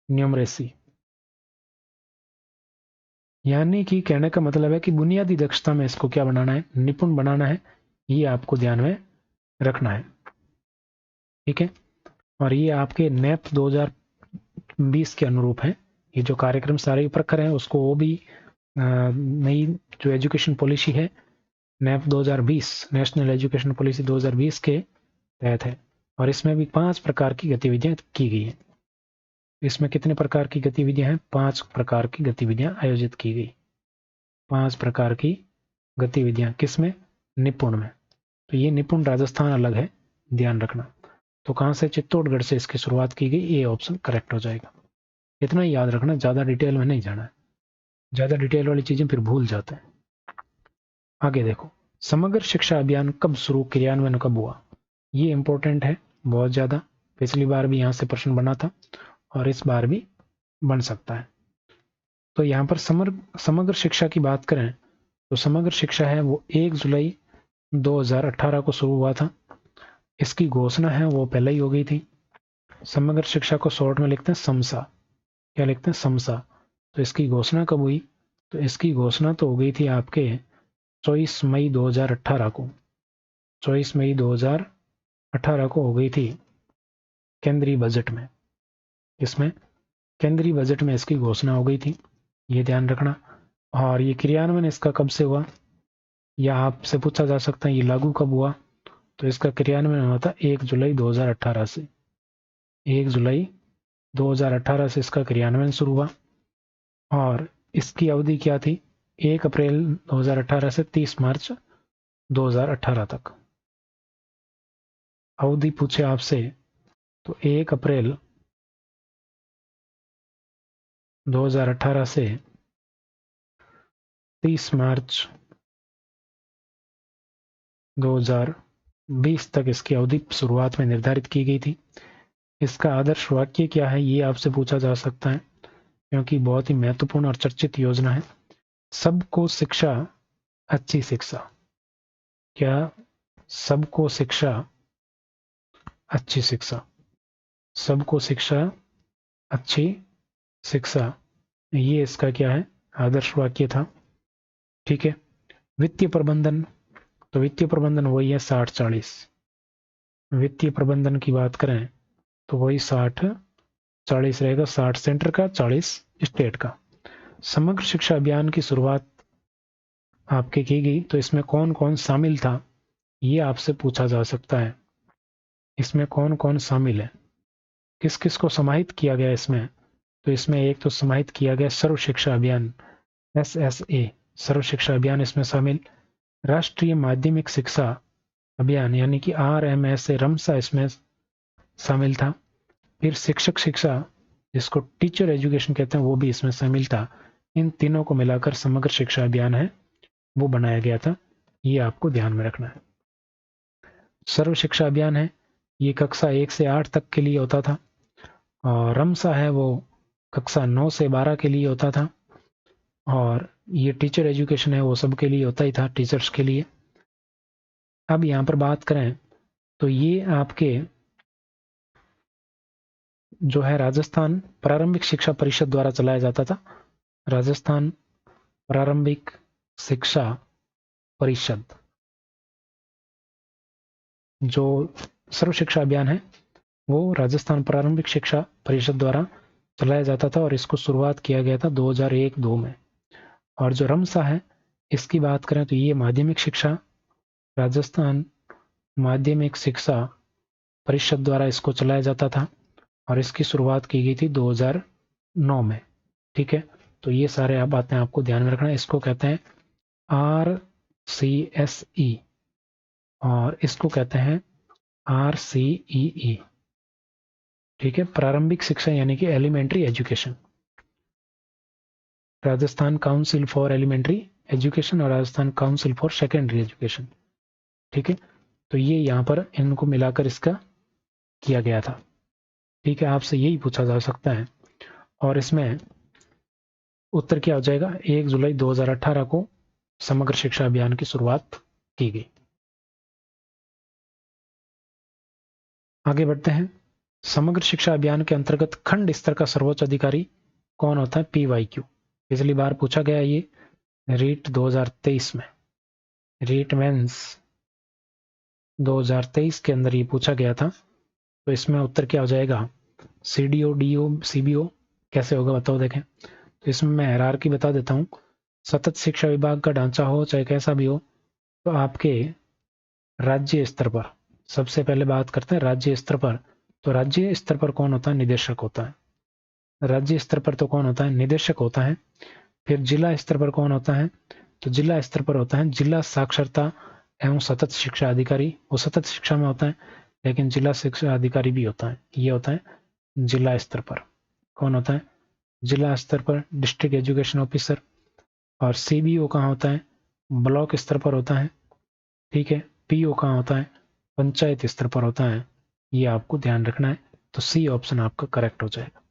Speaker 1: न्यूमरेसी, यानी कि कहने का मतलब है कि बुनियादी दक्षता में इसको क्या बनाना है, निपुण बनाना है। ये आपको ध्यान में रखना है, ठीक है। और ये आपके NEP 2020 के अनुरूप है। ये जो कार्यक्रम सारे प्रखर हैं उसको वो भी नई जो एजुकेशन पॉलिसी है NEP 2020, नेशनल एजुकेशन पॉलिसी 2020 के तहत है। और इसमें भी 5 प्रकार की गतिविधियां की गई हैं। इसमें कितने प्रकार की गतिविधियां हैं, 5 प्रकार की गतिविधियां आयोजित की गई। 5 प्रकार की गतिविधियां किसमें, निपुण में। तो ये निपुण राजस्थान अलग है, ध्यान रखना। तो कहां से, चित्तौड़गढ़ से इसकी शुरुआत की गई, ये ऑप्शन करेक्ट हो जाएगा। इतना ही याद रखना, ज्यादा डिटेल में नहीं जाना है। ज़्यादा डिटेल वाली चीज़ें फिर भूल जाते हैं। आगे देखो, समग्र शिक्षा अभियान कब शुरू, क्रियान्वयन कब हुआ? ये इंपॉर्टेंट है बहुत ज़्यादा। पिछली बार भी यहाँ से प्रश्न बना था और इस बार भी बन सकता है। तो यहाँ पर समग्र शिक्षा की बात करें तो समग्र शिक्षा है वो 1 जुलाई 2018 को शुरू हुआ था। इसकी घोषणा है वो पहले ही हो गई थी। समग्र शिक्षा को शॉर्ट में लिखते हैं समसा। क्या लिखते हैं? समसा। तो इसकी घोषणा कब हुई? तो इसकी घोषणा तो हो गई थी आपके 24 मई 2018 को। 24 मई 2018 को हो गई थी केंद्रीय बजट में। इसमें केंद्रीय बजट में इसकी घोषणा हो गई थी, ये ध्यान रखना। और ये क्रियान्वयन इसका कब से हुआ, या आपसे पूछा जा सकता है ये लागू कब हुआ? तो इसका क्रियान्वयन हुआ था 1 जुलाई 2018 से। 1 जुलाई 2018 से इसका क्रियान्वयन शुरू हुआ और इसकी अवधि क्या थी? 1 अप्रैल 2018 से 30 मार्च 2018 तक। अवधि पूछे आपसे तो 1 अप्रैल 2018 से 30 मार्च 2020 तक इसकी अवधि शुरुआत में निर्धारित की गई थी। इसका आदर्श वाक्य क्या है ये आपसे पूछा जा सकता है, क्योंकि बहुत ही महत्वपूर्ण और चर्चित योजना है। सबको शिक्षा, अच्छी शिक्षा। क्या? सबको शिक्षा, अच्छी शिक्षा। सबको शिक्षा, अच्छी शिक्षा, ये इसका क्या है? आदर्श वाक्य था। ठीक है। वित्तीय प्रबंधन, तो वित्तीय प्रबंधन वही है 60-40। वित्तीय प्रबंधन की बात करें तो वही 60-40 रहेगा, 60 सेंटर का, 40 स्टेट का। समग्र शिक्षा अभियान की शुरुआत आपके की गई तो इसमें कौन कौन शामिल था ये आपसे पूछा जा सकता है। इसमें कौन कौन शामिल है, किस किस को समाहित किया गया इसमें? तो इसमें एक तो समाहित किया गया सर्व शिक्षा अभियान, SSA, सर्व शिक्षा अभियान इसमें शामिल। राष्ट्रीय माध्यमिक शिक्षा अभियान यानी कि RMSA, रमसा इसमें शामिल था। फिर शिक्षक शिक्षा, जिसको टीचर एजुकेशन कहते हैं, वो भी इसमें शामिल था। इन तीनों को मिलाकर समग्र शिक्षा अभियान है वो बनाया गया था, ये आपको ध्यान में रखना है। सर्व शिक्षा अभियान है ये कक्षा 1 से 8 तक के लिए होता था और रमसा है वो कक्षा 9 से 12 के लिए होता था। और ये टीचर एजुकेशन है वो सबके लिए होता ही था, टीचर्स के लिए। अब यहाँ पर बात करें तो ये आपके जो है राजस्थान प्रारंभिक शिक्षा परिषद द्वारा चलाया जाता था। राजस्थान प्रारंभिक शिक्षा परिषद, जो सर्व शिक्षा अभियान है वो राजस्थान प्रारंभिक शिक्षा परिषद द्वारा चलाया जाता था और इसको शुरुआत किया गया था 2001-2 में। और जो रमसा है इसकी बात करें तो ये माध्यमिक शिक्षा, राजस्थान माध्यमिक शिक्षा परिषद द्वारा इसको चलाया जाता था और इसकी शुरुआत की गई थी 2009 में। ठीक है, तो ये सारे बातें आपको ध्यान में रखना है। इसको कहते हैं RCSE और इसको कहते हैं RCEE। ठीक है, प्रारंभिक शिक्षा यानी कि elementary education. Rajasthan council for elementary education और Rajasthan council for secondary education. ठीक है, तो ये यहाँ पर इनको मिलाकर इसका किया गया था। ठीक है, आपसे यही पूछा जा सकता है और इसमें उत्तर क्या हो जाएगा? 1 जुलाई 2018 को समग्र शिक्षा अभियान की शुरुआत की गई। आगे बढ़ते हैं। समग्र शिक्षा अभियान के अंतर्गत खंड स्तर का सर्वोच्च अधिकारी कौन होता है? PYQ। पिछली बार पूछा गया ये रीट 2023 में, रीट मेंस 2023 के अंदर ये पूछा गया था। तो इसमें उत्तर क्या हो जाएगा? CDO, DO, CBO। कैसे होगा बताओ देखें। तो इसमें मैं हायरार्की बता देता हूँ। सतत शिक्षा विभाग का ढांचा हो चाहे कैसा भी हो, तो आपके राज्य स्तर पर, सबसे पहले बात करते हैं राज्य स्तर पर, तो राज्य स्तर पर कौन होता है? निदेशक होता है। राज्य स्तर पर तो कौन होता है? निदेशक होता है। फिर जिला स्तर पर कौन होता है? तो जिला स्तर पर होता है जिला साक्षरता एवं सतत शिक्षा अधिकारी। वो सतत शिक्षा में होता है लेकिन जिला शिक्षा अधिकारी भी होता है, ये होता है जिला स्तर पर। कौन होता है? जिला स्तर पर डिस्ट्रिक्ट एजुकेशन ऑफिसर। और CBO कहाँ होता है? ब्लॉक स्तर पर होता है। ठीक है, PO कहाँ होता है? पंचायत स्तर पर होता है। ये आपको ध्यान रखना है। तो सी ऑप्शन आपका करेक्ट हो जाएगा।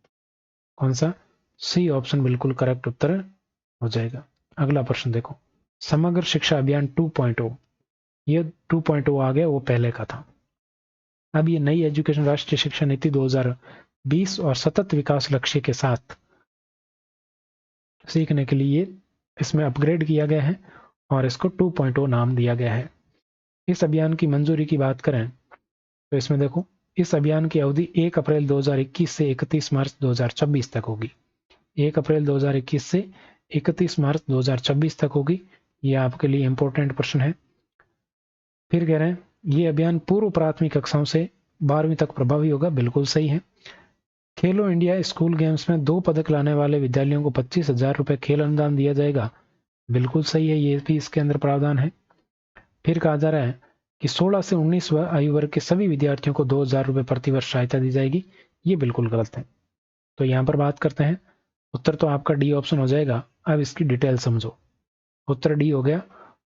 Speaker 1: कौन सा? सी ऑप्शन बिल्कुल करेक्ट उत्तर हो जाएगा। अगला प्रश्न देखो, समग्र शिक्षा अभियान 2.0, ये 2.0 आ गया, वो पहले का था। अब ये नई एजुकेशन राष्ट्रीय शिक्षा नीति 2020 और सतत विकास लक्ष्य के साथ सीखने के लिए इसमें अपग्रेड किया गया है और इसको 2.0 नाम दिया गया है। इस अभियान की मंजूरी की बात करें तो इसमें देखो, इस अभियान की अवधि 1 अप्रैल 2021 से 31 मार्च 2026 तक होगी। 1 अप्रैल 2021 से 31 मार्च 2026 तक होगी। ये आपके लिए इंपॉर्टेंट प्रश्न है। फिर कह रहे हैं ये अभियान पूर्व प्राथमिक कक्षाओं से 12वीं तक प्रभावी होगा। बिल्कुल सही है। खेलो इंडिया स्कूल गेम्स में 2 पदक लाने वाले विद्यालयों को 25,000 रुपए खेल अनुदान दिया जाएगा। बिल्कुल सही है, ये भी इसके अंदर प्रावधान है। फिर कहा जा रहा है कि 16 से 19 आयु वर्ग के सभी विद्यार्थियों को 2,000 रुपए प्रति वर्ष सहायता दी जाएगी। ये बिल्कुल गलत है। तो यहाँ पर बात करते हैं, उत्तर तो आपका डी ऑप्शन हो जाएगा। अब इसकी डिटेल समझो। उत्तर डी हो गया,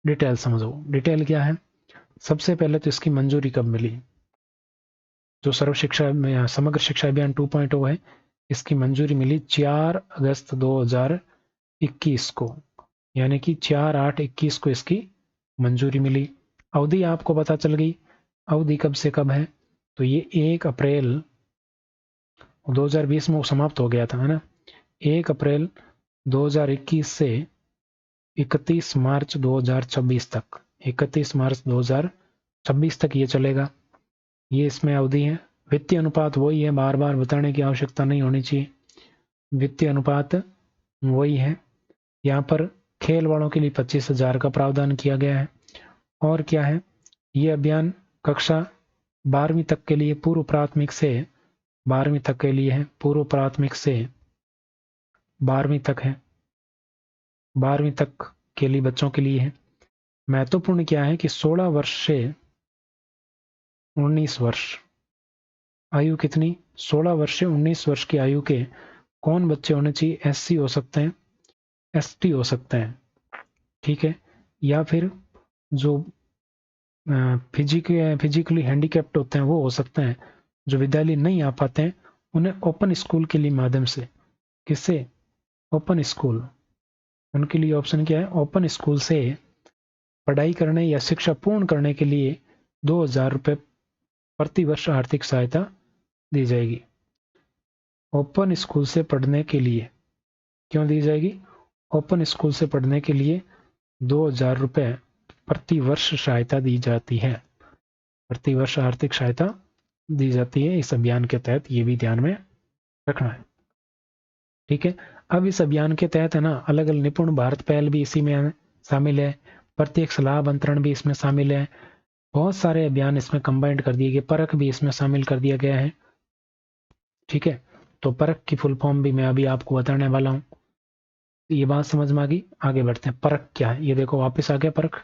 Speaker 1: डिटेल समझो। डिटेल क्या है? सबसे पहले तो इसकी मंजूरी कब मिली? जो सर्व शिक्षा में समग्र शिक्षा अभियान 2.0 है, इसकी मंजूरी मिली 4 अगस्त 2021 को, यानी कि 4/8/21 को इसकी मंजूरी मिली। अवधि आपको पता चल गई, अवधि कब से कब है? तो ये 1 अप्रैल 2020 में वो समाप्त हो गया था, है ना। 1 अप्रैल 2021 से 31 मार्च 2026 तक, 31 मार्च 2026 तक ये चलेगा। ये इसमें अवधि है। वित्तीय अनुपात वही है, बार बार बताने की आवश्यकता नहीं होनी चाहिए। वित्तीय अनुपात वही है। यहाँ पर खेल वालों के लिए 25,000 का प्रावधान किया गया है। और क्या है? ये अभियान कक्षा 12वीं तक के लिए पूर्व प्राथमिक से 12वीं तक के लिए है। पूर्व प्राथमिक से 12वीं तक है, 12वीं तक के लिए बच्चों के लिए है। महत्वपूर्ण क्या है कि 16 वर्ष से 19 वर्ष आयु कितनी? 16 वर्ष से 19 वर्ष की आयु के कौन बच्चे होने चाहिए? SC हो सकते हैं, ST हो सकते हैं, ठीक है, या फिर जो फिजिकली हैंडीकैप्ड होते हैं वो हो सकते हैं। जो विद्यालय नहीं आ पाते हैं उन्हें ओपन स्कूल के लिए माध्यम से, किससे? ओपन स्कूल, उनके लिए ऑप्शन क्या है? ओपन स्कूल से पढ़ाई करने या शिक्षा पूर्ण करने के लिए 2,000 रुपये प्रति वर्ष आर्थिक सहायता दी जाएगी। ओपन स्कूल से पढ़ने के लिए क्यों दी जाएगी? ओपन स्कूल से पढ़ने के लिए 2,000 रुपये प्रति वर्ष सहायता दी जाती है। प्रति वर्ष आर्थिक सहायता दी जाती है इस अभियान के तहत। ये भी ध्यान में रखना है, ठीक है। अब इस अभियान के तहत है ना, अलग अलग निपुण भारत पहल भी इसी में शामिल है। प्रत्येक सलाह अंतरण भी इसमें शामिल है। बहुत सारे अभियान इसमें कंबाइंड कर दिए गए। परख भी इसमें शामिल कर दिया गया है, ठीक है। तो परख की फुल फॉर्म भी मैं अभी आपको बताने वाला हूँ। ये बात समझ में आ गई? आगे बढ़ते हैं। परख क्या है ये देखो, वापस आ गया परख।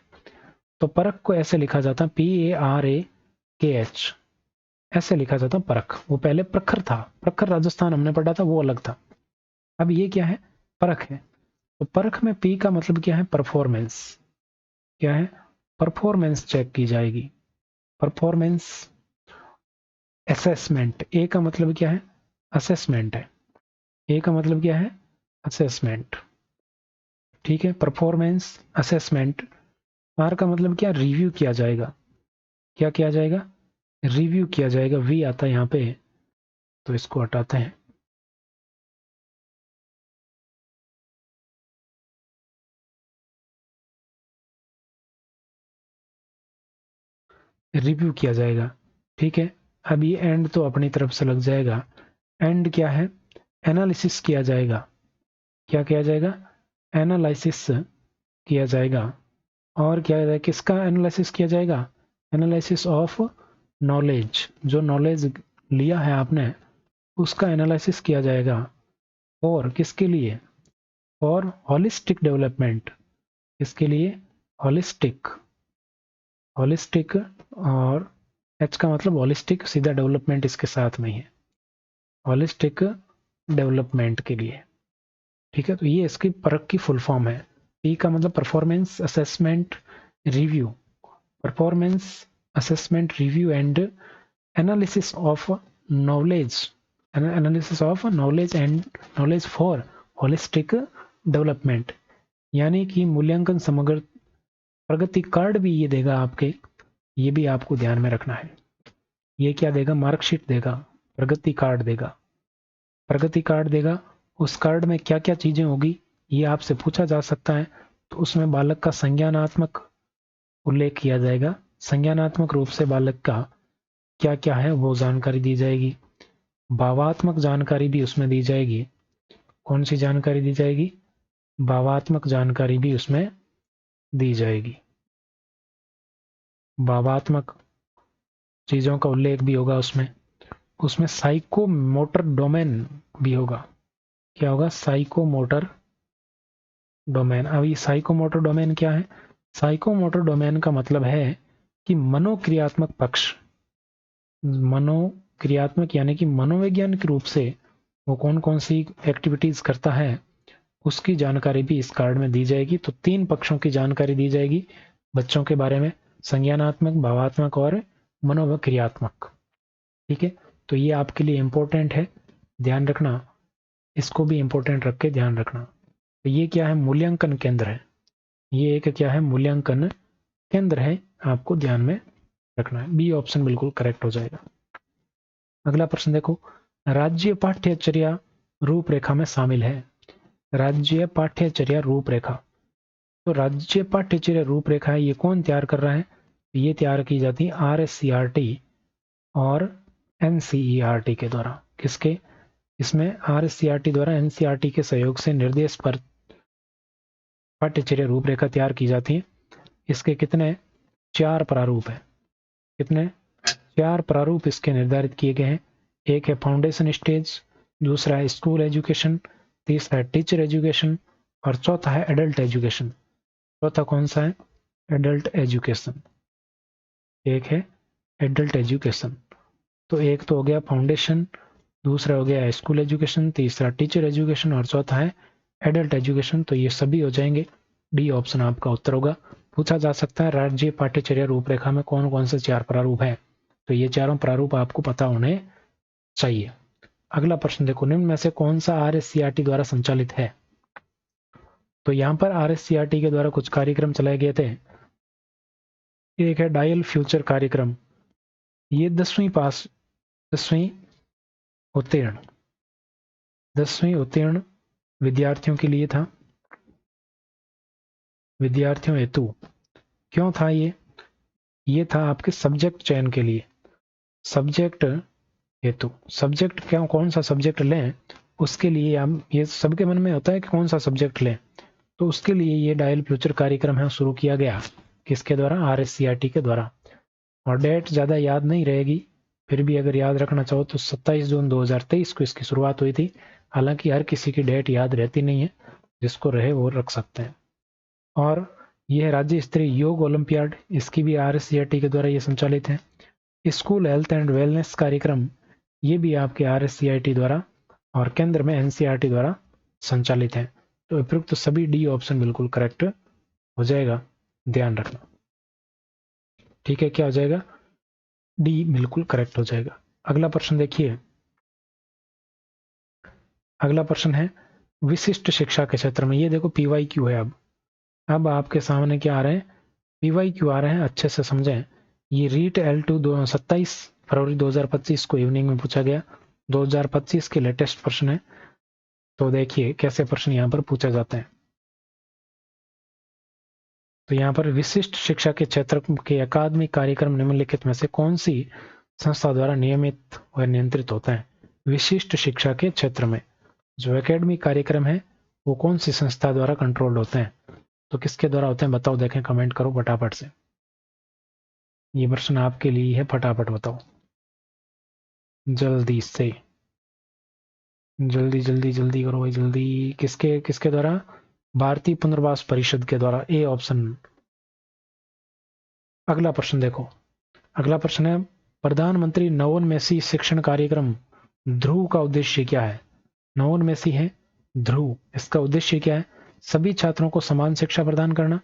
Speaker 1: तो परख को ऐसे लिखा जाता है, PARAKH, ऐसे लिखा जाता है परख। वो पहले प्रखर था, प्रखर राजस्थान हमने पढ़ा था, वो अलग था। अब ये क्या है? परख है। तो परख में P का मतलब क्या है? परफॉर्मेंस। क्या है? परफॉर्मेंस चेक की जाएगी, परफॉर्मेंस। असेसमेंट, ए का मतलब क्या है? असेसमेंट है। ए का मतलब क्या है? असेसमेंट, ठीक है। Performance assessment. आर का मतलब क्या? रिव्यू किया जाएगा। क्या किया जाएगा? रिव्यू किया जाएगा। वी आता है यहाँ पे, तो इसको हटाते हैं। रिव्यू किया जाएगा, ठीक है। अब ये एंड तो अपनी तरफ से लग जाएगा। एंड क्या है? एनालिसिस किया जाएगा। क्या किया जाएगा? एनालिसिस किया जाएगा। और क्या है? किसका एनालिसिस किया जाएगा? Analysis of knowledge. जो नॉलेज लिया है आपने उसका एनालिसिस किया जाएगा। और किसके लिए? और होलिस्टिक डेवलपमेंट। इसके लिए? Holistic, holistic. और एच का मतलब होलिस्टिक, सीधा डेवलपमेंट इसके साथ में ही है, होलिस्टिक डेवलपमेंट के लिए, ठीक है। तो ये इसकी परख की फुल फॉर्म है। पी का मतलब performance assessment review, performance assessment review and analysis of knowledge, analysis of knowledge and knowledge for holistic development, यानी कि मूल्यांकन समग्र प्रगति कार्ड भी ये देगा आपके, ये भी आपको ध्यान में रखना है। ये क्या देगा, मार्कशीट देगा, प्रगति कार्ड देगा, प्रगति कार्ड देगा। उस कार्ड में क्या क्या चीजें होगी ये आपसे पूछा जा सकता है। तो उसमें बालक का संज्ञानात्मक उल्लेख किया जाएगा, संज्ञानात्मक रूप से बालक का क्या क्या है वो जानकारी दी जाएगी। भावात्मक जानकारी भी उसमें दी जाएगी। कौन सी जानकारी दी जाएगी, भावात्मक जानकारी भी उसमें दी जाएगी। भावात्मक चीजों का उल्लेख भी होगा उसमें। उसमें साइकोमोटर डोमेन भी होगा। क्या होगा, साइकोमोटर डोमेन। अब ये साइकोमोटर डोमेन क्या है, साइकोमोटर डोमेन का मतलब है कि मनोक्रियात्मक पक्ष, मनोक्रियात्मक यानी कि मनोवैज्ञानिक रूप से वो कौन कौन सी एक्टिविटीज करता है उसकी जानकारी भी इस कार्ड में दी जाएगी। तो 3 पक्षों की जानकारी दी जाएगी बच्चों के बारे में, संज्ञानात्मक, भावात्मक और मनोक्रियात्मक। ठीक है, तो ये आपके लिए इंपॉर्टेंट है, ध्यान रखना, इसको भी इंपॉर्टेंट रख के ध्यान रखना। तो ये क्या है, मूल्यांकन केंद्र है, ये एक क्या है, मूल्यांकन केंद्र है, आपको ध्यान में रखना है। बी ऑप्शन बिल्कुल करेक्ट हो जाएगा। अगला प्रश्न देखो, राज्य पाठ्यचर्या रूपरेखा में शामिल है। राज्य पाठ्यचर्या रूपरेखा, तो राज्य पाठ्यचर्या रूपरेखा ये कौन तैयार कर रहा है, ये तैयार की जाती है RSCRT और NCERT के द्वारा। किसके, इसमें RSCRT द्वारा NCERT के सहयोग से निर्देश पर पाठ्यचर्या रूपरेखा तैयार की जाती है। इसके कितने 4 प्रारूप है, कितने 4 प्रारूप इसके निर्धारित किए गए हैं। एक है फाउंडेशन स्टेज, दूसरा है स्कूल एजुकेशन, तीसरा है टीचर एजुकेशन और चौथा है एडल्ट एजुकेशन। चौथा कौन सा है, एडल्ट एजुकेशन। एक है एडल्ट एजुकेशन। तो एक तो हो गया फाउंडेशन, दूसरा हो गया स्कूल एजुकेशन, तीसरा टीचर एजुकेशन और चौथा है एडल्ट एजुकेशन। तो ये सभी हो जाएंगे, डी ऑप्शन आपका उत्तर होगा। पूछा जा सकता है राज्य पाठ्यचर्या रूपरेखा में कौन कौन से 4 प्रारूप है, तो ये चारों प्रारूप आपको पता होने चाहिए। अगला प्रश्न देखो, निम्न में से कौन सा RSCRT द्वारा संचालित है। तो यहाँ पर RSCRT के द्वारा कुछ कार्यक्रम चलाए गए थे। एक है डायल फ्यूचर कार्यक्रम, ये 10वीं पास, 10वीं उत्तीर्ण, 10वीं उत्तीर्ण विद्यार्थियों के लिए था, विद्यार्थियों हेतु। क्यों था ये था आपके सब्जेक्ट चयन के लिए, सब्जेक्ट हेतु। सब्जेक्ट क्या, कौन सा सब्जेक्ट लें उसके लिए हम, ये सबके मन में होता है कि कौन सा सब्जेक्ट लें, तो उसके लिए ये डायल फ्यूचर कार्यक्रम है शुरू किया गया। किसके द्वारा, RSCRT के द्वारा। और डेट ज़्यादा याद नहीं रहेगी, फिर भी अगर याद रखना चाहो तो 27 जून 2023 को इसकी शुरुआत हुई थी। हालांकि हर किसी की डेट याद रहती नहीं है, जिसको रहे वो रख सकते हैं। और यह राज्य स्तरीय योग ओलंपियाड, इसकी भी RSCRT के द्वारा ये संचालित है। स्कूल हेल्थ एंड वेलनेस कार्यक्रम, ये भी आपके RSCRT द्वारा और केंद्र में NCERT द्वारा संचालित है। तो उपयुक्त सभी डी ऑप्शन बिल्कुल करेक्ट हो जाएगा, ध्यान रखना। ठीक है, क्या हो जाएगा, डी बिल्कुल करेक्ट हो जाएगा। अगला प्रश्न देखिए, अगला प्रश्न है विशिष्ट शिक्षा के क्षेत्र में। ये देखो PYQ है। अब आपके सामने क्या आ रहे हैं, PYQ आ रहे हैं, अच्छे से समझें। ये रीट L2 27 फरवरी 2025 को इवनिंग में पूछा गया, 2025 के लेटेस्ट प्रश्न है। तो देखिए कैसे प्रश्न यहाँ पर पूछा जाता है। तो यहाँ पर विशिष्ट शिक्षा के क्षेत्र के अकादमिक कार्यक्रम निम्नलिखित में से कौन सी संस्था द्वारा नियमित और नियंत्रित होता है। विशिष्ट शिक्षा के क्षेत्र में जो एकेडमिक कार्यक्रम है वो कौन सी संस्था द्वारा कंट्रोल्ड होते हैं, तो किसके द्वारा होते हैं बताओ, देखें, कमेंट करो फटाफट से। ये प्रश्न आपके लिए है, फटाफट बताओ जल्दी से, जल्दी जल्दी जल्दी करो भाई जल्दी। किसके किसके द्वारा, भारतीय पुनर्वास परिषद के द्वारा, ए ऑप्शन। अगला प्रश्न देखो, अगला प्रश्न है प्रधानमंत्री नवोन्मेषी शिक्षण कार्यक्रम ध्रुव का उद्देश्य क्या है। नवोन्मेषी है ध्रुव, इसका उद्देश्य क्या है, सभी छात्रों को समान शिक्षा प्रदान करना,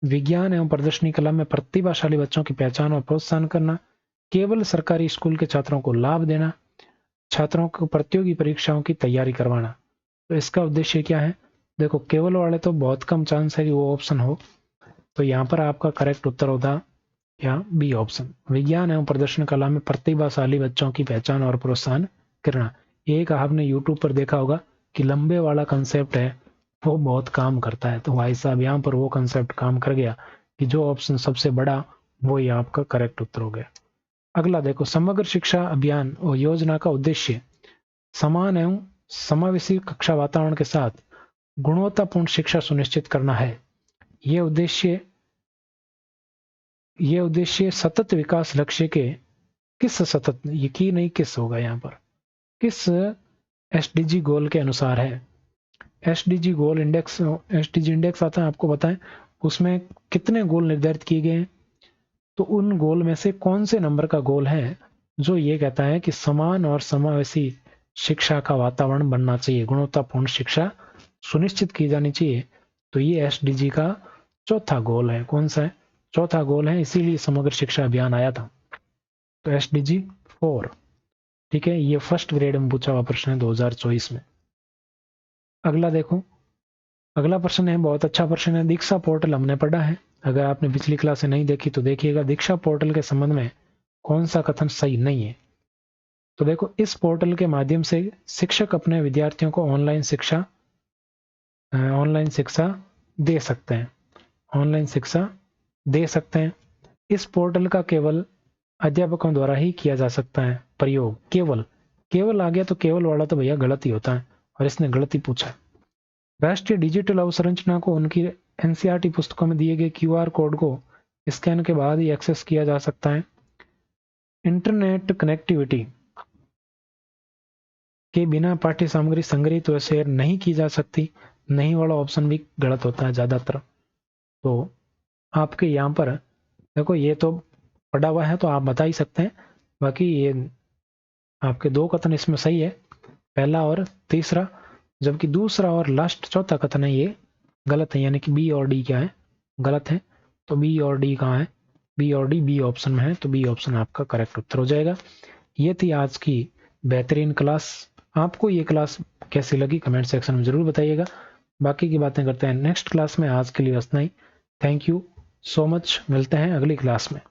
Speaker 1: विज्ञान एवं प्रदर्शनी कला में प्रतिभाशाली बच्चों की पहचान और प्रोत्साहन करना, केवल सरकारी स्कूल के छात्रों को लाभ देना, छात्रों को प्रतियोगी परीक्षाओं की तैयारी करवाना। तो इसका उद्देश्य क्या है? देखो, केवल वाले तो बहुत कम चांस है कि वो ऑप्शन हो, तो यहाँ पर आपका करेक्ट उत्तर होता या बी ऑप्शन, विज्ञान एवं प्रदर्शन कला में प्रतिभाशाली बच्चों की पहचान और प्रोत्साहन करना। एक आपने यूट्यूब पर देखा होगा कि लंबे वाला कंसेप्ट है वो बहुत काम करता है, तो भाई साहब यहाँ पर वो कंसेप्ट काम कर गया कि जो ऑप्शन सबसे बड़ा वो ही आपका करेक्ट उत्तर हो गया। अगला देखो, समग्र शिक्षा अभियान और योजना का उद्देश्य समान एवं समावेशी कक्षा वातावरण के साथ गुणवत्तापूर्ण शिक्षा सुनिश्चित करना है। ये उद्देश्य सतत विकास लक्ष्य के किस सतत, यकीन नहीं किस होगा यहाँ पर, किस एसडीजी गोल के अनुसार है। एसडीजी गोल इंडेक्स, एसडीजी इंडेक्स आता है आपको बताएं, उसमें कितने गोल निर्धारित किए गए हैं, तो उन गोल में से कौन से नंबर का गोल है जो ये कहता है कि समान और समावेशी शिक्षा का वातावरण बनना चाहिए, गुणवत्तापूर्ण शिक्षा सुनिश्चित की जानी चाहिए। तो ये एसडीजी का चौथा गोल है। कौन सा है? चौथा गोल है, इसीलिए समग्र शिक्षा अभियान आया था। तो एसडीजी 4, ठीक है, ये फर्स्ट ग्रेड में पूछा हुआ प्रश्न है 2024 में। अगला देखो, अगला प्रश्न है बहुत अच्छा प्रश्न है। दीक्षा पोर्टल हमने पढ़ा है, अगर आपने पिछली क्लास नहीं देखी तो देखिएगा। दीक्षा पोर्टल के संबंध में कौन सा कथन सही नहीं है? तो देखो, इस पोर्टल के माध्यम से शिक्षक अपने विद्यार्थियों को ऑनलाइन शिक्षा दे सकते हैं, ऑनलाइन शिक्षा दे सकते हैं। इस पोर्टल का केवल अध्यापकों द्वारा ही किया जा सकता है प्रयोग। केवल आ गया तो केवल वाला तो भैया गलत ही होता है, और इसने गलत ही पूछा। राष्ट्रीय डिजिटल अवसंरचना को उनकी एनसीईआरटी पुस्तकों में दिए गए क्यूआर कोड को स्कैन के बाद ही एक्सेस किया जा सकता है। इंटरनेट कनेक्टिविटी के बिना पाठ्य सामग्री संग्रहित व शेयर नहीं की जा सकती, नहीं वाला ऑप्शन भी गलत होता है ज्यादातर। तो आपके यहाँ पर देखो, ये तो पढ़ा हुआ है तो आप बता ही सकते हैं, बाकी ये आपके दो कथन इसमें सही है, पहला और तीसरा, जबकि दूसरा और लास्ट चौथा कथन है ये गलत है, यानी कि बी और डी क्या है? गलत है। तो बी और डी कहाँ है? बी और डी बी ऑप्शन में है, तो बी ऑप्शन आपका करेक्ट उत्तर हो जाएगा। ये थी आज की बेहतरीन क्लास। आपको ये क्लास कैसी लगी कमेंट सेक्शन में जरूर बताइएगा। बाकी की बातें करते हैं नेक्स्ट क्लास में। आज के लिए बस इतना ही। थैंक यू सो मच, मिलते हैं अगली क्लास में।